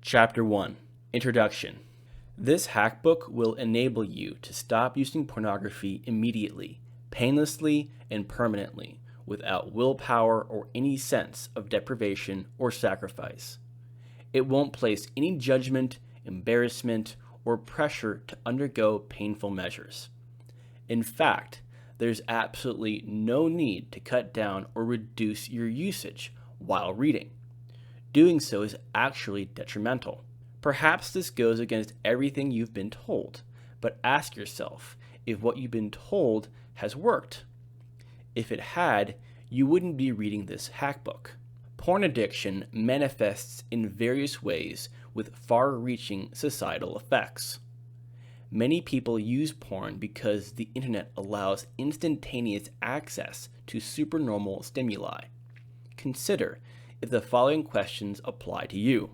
Chapter 1 Introduction. This hackbook will enable you to stop using pornography immediately, painlessly, and permanently, without willpower or any sense of deprivation or sacrifice. It won't place any judgment, embarrassment, or pressure to undergo painful measures. In fact, there's absolutely no need to cut down or reduce your usage while reading. Doing so is actually detrimental. Perhaps this goes against everything you've been told, but ask yourself if what you've been told has worked. If it had, you wouldn't be reading this hackbook. Porn addiction manifests in various ways with far-reaching societal effects. Many people use porn because the internet allows instantaneous access to supernormal stimuli. Consider if the following questions apply to you.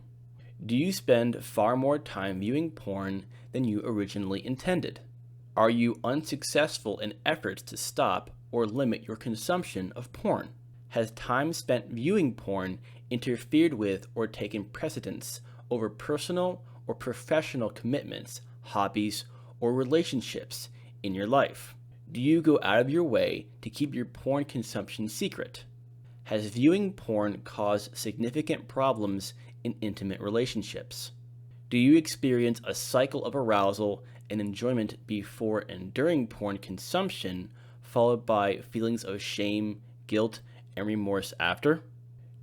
Do you spend far more time viewing porn than you originally intended? Are you unsuccessful in efforts to stop or limit your consumption of porn? Has time spent viewing porn interfered with or taken precedence over personal or professional commitments, hobbies, or relationships in your life? Do you go out of your way to keep your porn consumption secret? Has viewing porn caused significant problems in intimate relationships? Do you experience a cycle of arousal and enjoyment before and during porn consumption, followed by feelings of shame, guilt, and remorse after?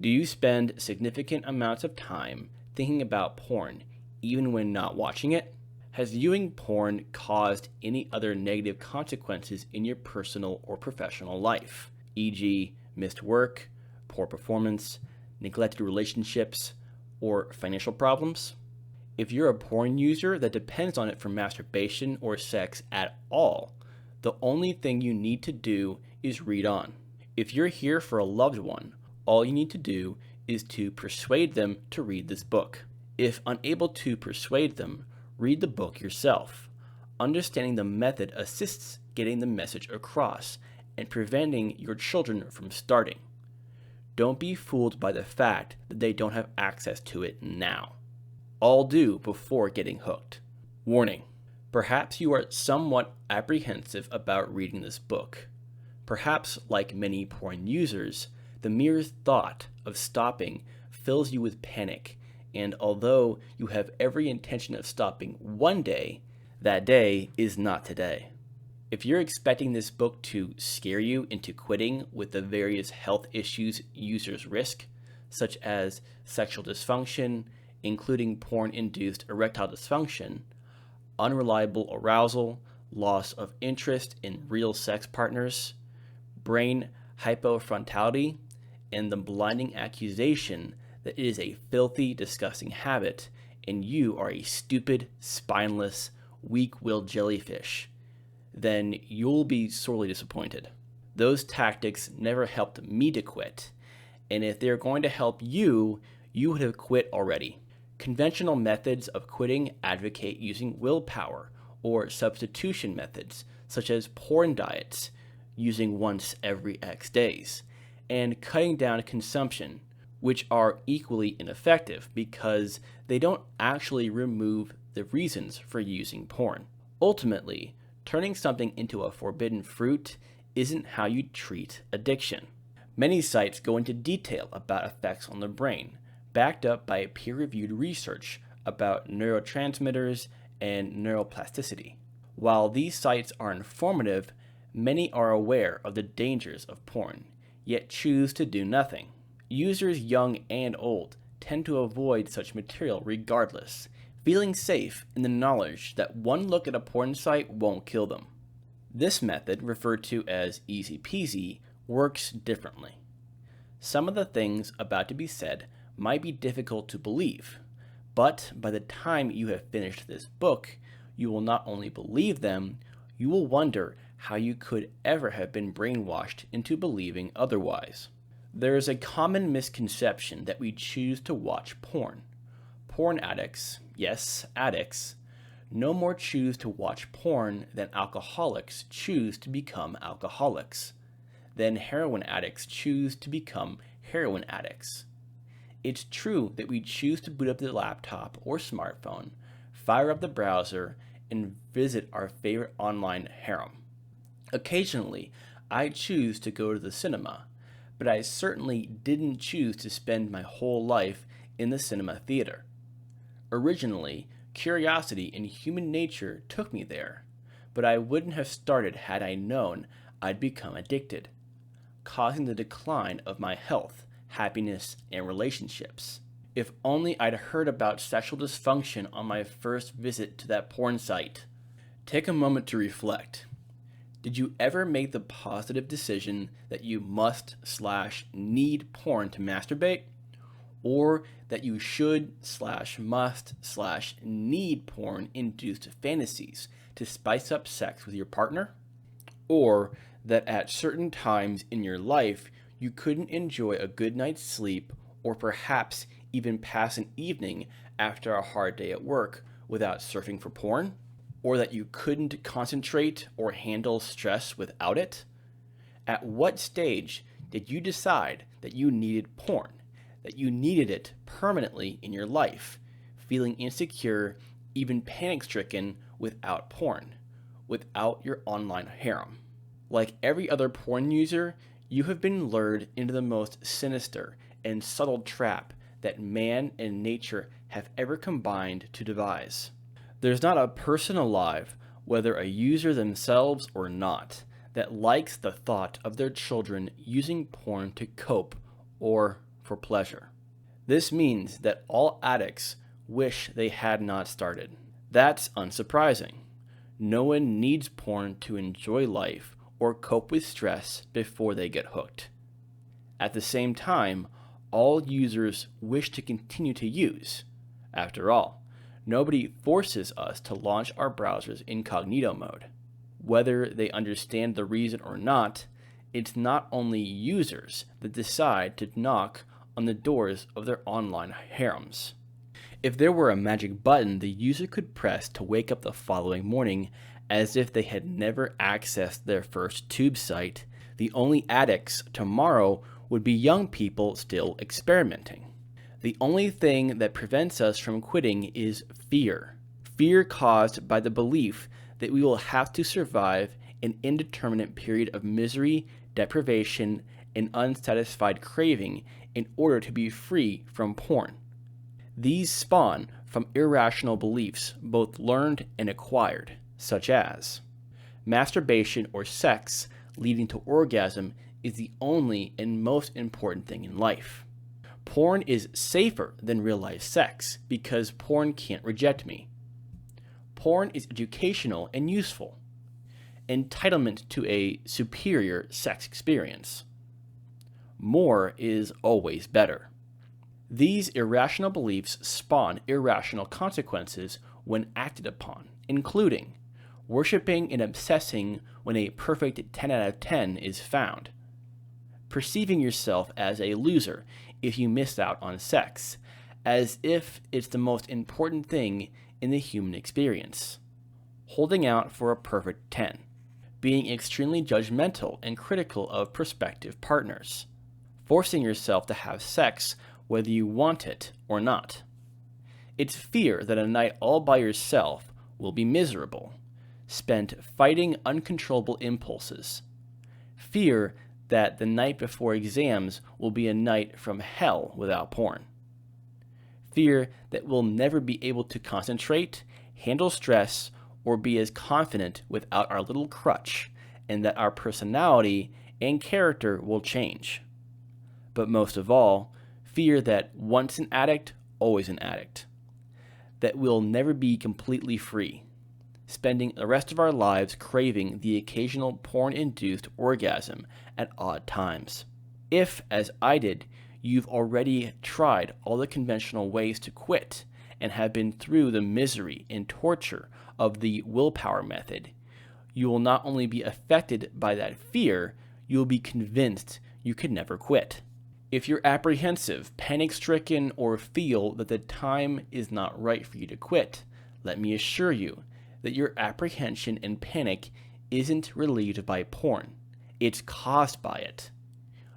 Do you spend significant amounts of time thinking about porn, even when not watching it? Has viewing porn caused any other negative consequences in your personal or professional life, e.g., missed work, poor performance, neglected relationships, or financial problems? If you're a porn user that depends on it for masturbation or sex at all, the only thing you need to do is read on. If you're here for a loved one, all you need to do is to persuade them to read this book. If unable to persuade them, read the book yourself. Understanding the method assists getting the message across and preventing your children from starting. Don't be fooled by the fact that they don't have access to it now. All do before getting hooked. Warning: perhaps you are somewhat apprehensive about reading this book. Perhaps, like many porn users, the mere thought of stopping fills you with panic, and although you have every intention of stopping one day, that day is not today. If you're expecting this book to scare you into quitting with the various health issues users risk, such as sexual dysfunction, including porn-induced erectile dysfunction, unreliable arousal, loss of interest in real sex partners, brain hypofrontality, and the blinding accusation that it is a filthy, disgusting habit, and you are a stupid, spineless, weak-willed jellyfish, then you'll be sorely disappointed. Those tactics never helped me to quit, and if they're going to help you, you would have quit already. Conventional methods of quitting advocate using willpower or substitution methods, such as porn diets, using once every X days, and cutting down consumption, which are equally ineffective because they don't actually remove the reasons for using porn. Ultimately, turning something into a forbidden fruit isn't how you treat addiction. Many sites go into detail about effects on the brain, backed up by peer-reviewed research about neurotransmitters and neuroplasticity. While these sites are informative, many are aware of the dangers of porn, yet choose to do nothing. Users young and old tend to avoid such material regardless, feeling safe in the knowledge that one look at a porn site won't kill them. This method, referred to as easy peasy, works differently. Some of the things about to be said might be difficult to believe, but by the time you have finished this book, you will not only believe them, you will wonder how you could ever have been brainwashed into believing otherwise. There is a common misconception that we choose to watch porn. Porn addicts, yes, addicts, no more choose to watch porn than alcoholics choose to become alcoholics, than heroin addicts choose to become heroin addicts. It's true that we choose to boot up the laptop or smartphone, fire up the browser, and visit our favorite online harem. Occasionally, I choose to go to the cinema, but I certainly didn't choose to spend my whole life in the cinema theater. Originally, curiosity and human nature took me there, but I wouldn't have started had I known I'd become addicted, causing the decline of my health, happiness, and relationships. If only I'd heard about sexual dysfunction on my first visit to that porn site. Take a moment to reflect. Did you ever make the positive decision that you must/need porn to masturbate? Or that you should/must/need porn-induced fantasies to spice up sex with your partner? Or that at certain times in your life you couldn't enjoy a good night's sleep or perhaps even pass an evening after a hard day at work without surfing for porn? Or that you couldn't concentrate or handle stress without it? At what stage did you decide that you needed porn, that you needed it permanently in your life, feeling insecure, even panic-stricken without porn, without your online harem? Like every other porn user, you have been lured into the most sinister and subtle trap that man and nature have ever combined to devise. There's not a person alive, whether a user themselves or not, that likes the thought of their children using porn to cope or for pleasure. This means that all addicts wish they had not started. That's unsurprising. No one needs porn to enjoy life or cope with stress before they get hooked. At the same time, all users wish to continue to use. After all, nobody forces us to launch our browsers incognito mode. Whether they understand the reason or not, it's not only users that decide to knock on the doors of their online harems. If there were a magic button the user could press to wake up the following morning as if they had never accessed their first tube site, the only addicts tomorrow would be young people still experimenting. The only thing that prevents us from quitting is fear. Fear caused by the belief that we will have to survive an indeterminate period of misery, deprivation, and unsatisfied craving in order to be free from porn. These spawn from irrational beliefs, both learned and acquired, such as masturbation or sex leading to orgasm is the only and most important thing in life. Porn is safer than real-life sex because porn can't reject me. Porn is educational and useful. Entitlement to a superior sex experience. More is always better. These irrational beliefs spawn irrational consequences when acted upon, including worshiping and obsessing when a perfect 10 out of 10 is found, perceiving yourself as a loser if you miss out on sex, as if it's the most important thing in the human experience, holding out for a perfect 10, being extremely judgmental and critical of prospective partners, forcing yourself to have sex whether you want it or not. It's fear that a night all by yourself will be miserable, spent fighting uncontrollable impulses. Fear that the night before exams will be a night from hell without porn. Fear that we'll never be able to concentrate, handle stress, or be as confident without our little crutch, and that our personality and character will change. But most of all, fear that once an addict, always an addict. That we'll never be completely free, spending the rest of our lives craving the occasional porn-induced orgasm at odd times. If, as I did, you've already tried all the conventional ways to quit and have been through the misery and torture of the willpower method, you will not only be affected by that fear, you will be convinced you could never quit. If you're apprehensive, panic-stricken, or feel that the time is not right for you to quit, let me assure you that your apprehension and panic isn't relieved by porn. It's caused by it.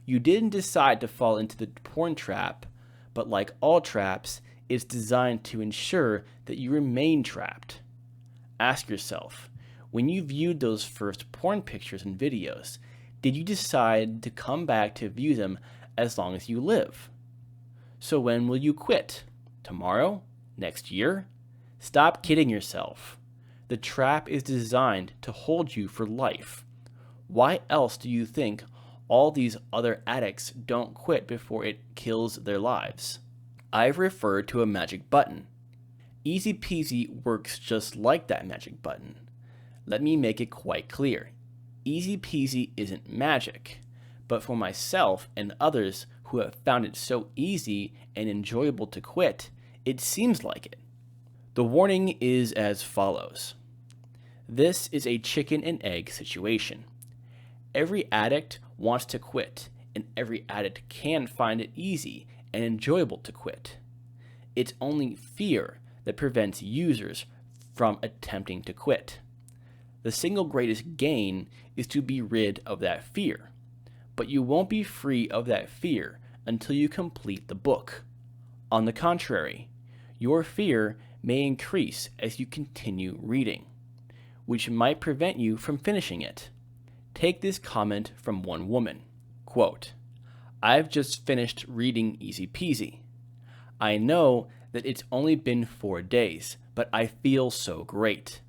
You didn't decide to fall into the porn trap, but like all traps, it's designed to ensure that you remain trapped. Ask yourself, when you viewed those first porn pictures and videos, did you decide to come back to view them as long as you live? So when will you quit? Tomorrow? Next year? Stop kidding yourself. The trap is designed to hold you for life. Why else do you think all these other addicts don't quit before it kills their lives? I've referred to a magic button. Easy Peasy works just like that magic button. Let me make it quite clear. Easy Peasy isn't magic, but for myself and others who have found it so easy and enjoyable to quit, it seems like it. The warning is as follows. This is a chicken and egg situation. Every addict wants to quit, and every addict can find it easy and enjoyable to quit. It's only fear that prevents users from attempting to quit. The single greatest gain is to be rid of that fear, but you won't be free of that fear until you complete the book. On the contrary, your fear may increase as you continue reading, which might prevent you from finishing it. Take this comment from one woman. Quote, "I've just finished reading Easy Peasy. I know that it's only been 4 days, but I feel so great.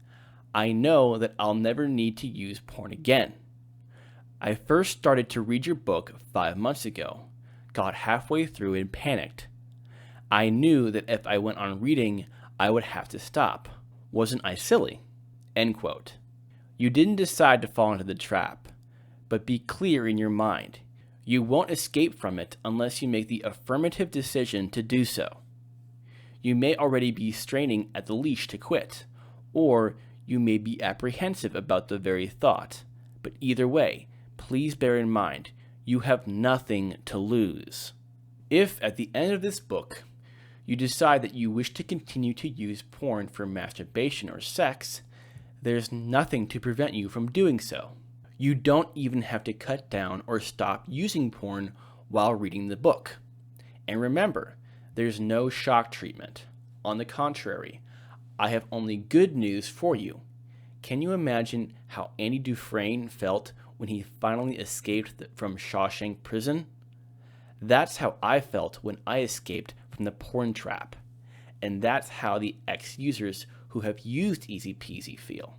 I know that I'll never need to use porn again. I first started to read your book 5 months ago, got halfway through and panicked. I knew that if I went on reading, I would have to stop. Wasn't I silly?" End quote. You didn't decide to fall into the trap, but be clear in your mind. You won't escape from it unless you make the affirmative decision to do so. You may already be straining at the leash to quit, or you may be apprehensive about the very thought, but either way, please bear in mind, you have nothing to lose. If at the end of this book, you decide that you wish to continue to use porn for masturbation or sex, there's nothing to prevent you from doing so. You don't even have to cut down or stop using porn while reading the book. And remember, there's no shock treatment. On the contrary, I have only good news for you. Can you imagine how Andy Dufresne felt when he finally escaped from Shawshank Prison? That's how I felt when I escaped from the porn trap. And that's how the ex-users who have used Easy Peasy feel.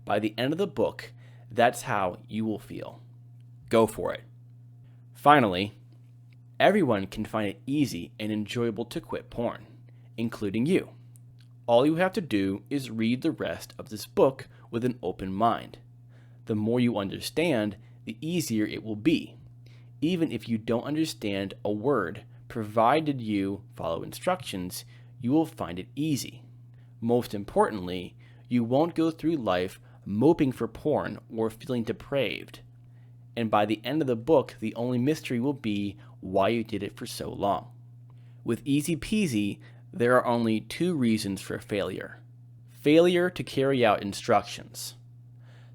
By the end of the book, that's how you will feel. Go for it. Finally, everyone can find it easy and enjoyable to quit porn, including you. All you have to do is read the rest of this book with an open mind. The more you understand, the easier it will be. Even if you don't understand a word, provided you follow instructions, you will find it easy. Most importantly, you won't go through life moping for porn or feeling depraved. And by the end of the book, the only mystery will be why you did it for so long. With Easy Peasy, there are only 2 reasons for failure. Failure to carry out instructions.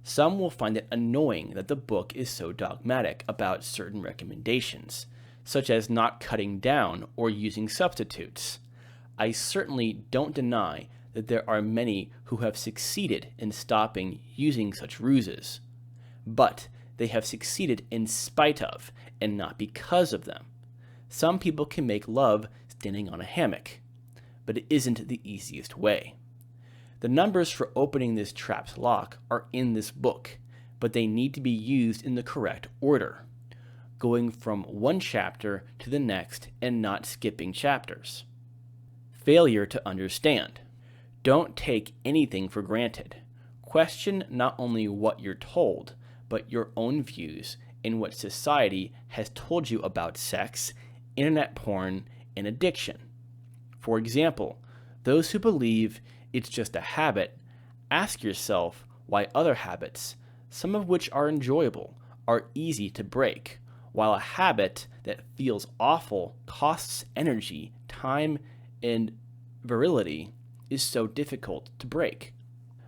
Some will find it annoying that the book is so dogmatic about certain recommendations, such as not cutting down or using substitutes. I certainly don't deny that there are many who have succeeded in stopping using such ruses, but they have succeeded in spite of and not because of them. Some people can make love standing on a hammock, but it isn't the easiest way. The numbers for opening this trap's lock are in this book, but they need to be used in the correct order, going from one chapter to the next and not skipping chapters. Failure to understand. Don't take anything for granted. Question not only what you're told, but your own views and what society has told you about sex, internet porn, and addiction. For example, those who believe it's just a habit, ask yourself why other habits, some of which are enjoyable, are easy to break, while a habit that feels awful, costs energy, time, and virility is so difficult to break.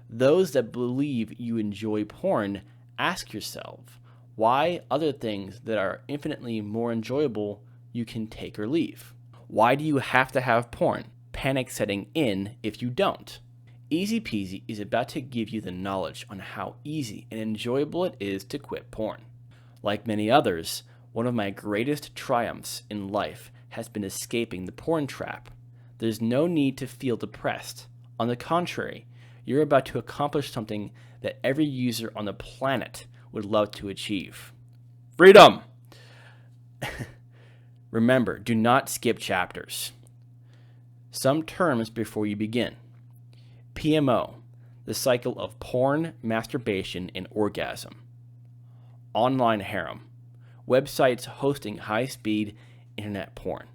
Those that believe you enjoy porn, ask yourself why other things that are infinitely more enjoyable you can take or leave. Why do you have to have porn? Panic setting in if you don't. Easy Peasy is about to give you the knowledge on how easy and enjoyable it is to quit porn. Like many others, one of my greatest triumphs in life has been escaping the porn trap. There's no need to feel depressed. On the contrary, you're about to accomplish something that every user on the planet would love to achieve. Freedom! Remember, do not skip chapters. Some terms before you begin. PMO, the cycle of porn, masturbation, and orgasm. Online harem, websites hosting high-speed internet porn.